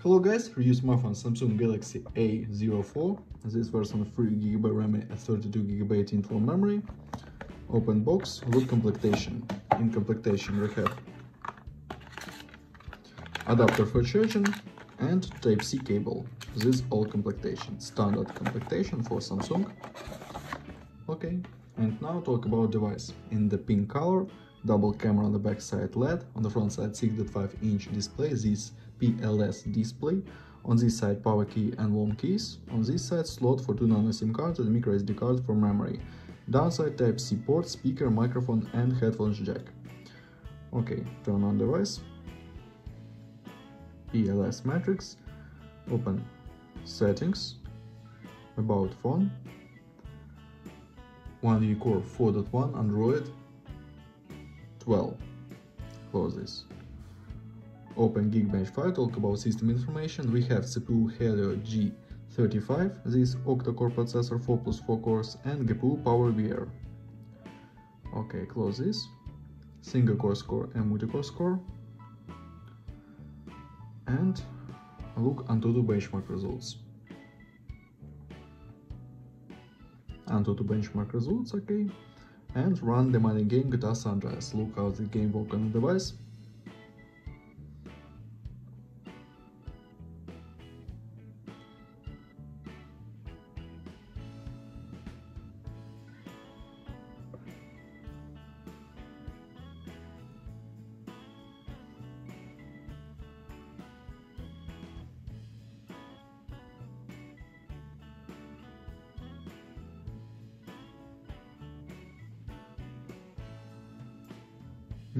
Hello guys, review smartphone Samsung Galaxy A04. This version 3GB RAM and 32GB internal memory. Open box, look completion. In completion we have adapter for charging and Type-C cable. This is all completion, standard completion for Samsung. Okay, and now talk about device. In the pink color, double camera on the back side LED, on the front side 6.5-inch display, this PLS display, on this side power key and volume keys, on this side slot for 2 nano SIM cards and micro SD card for memory, downside Type-C port, speaker, microphone and headphones jack. Okay, turn on device, PLS matrix, open settings, about phone, 1U Core 4.1 Android 12. Close this. Open Geekbench file, talk about system information. We have CPU Helio G35, this octa-core processor, 4+4 cores, and GPU PowerVR. Okay, close this. Single core score and multi-core score. And look Antutu benchmark results. Antutu benchmark results, okay. And run the mining game GTA San Andreas. Look how the game works on the device.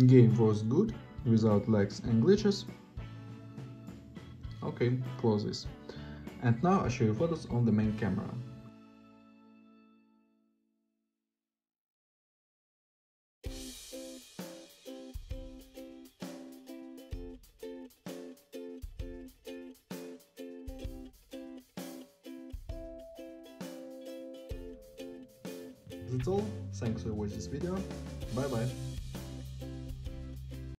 Game was good, without lags and glitches. Okay, close this. And now I show you photos on the main camera. That's all. Thanks for watching this video. Bye bye.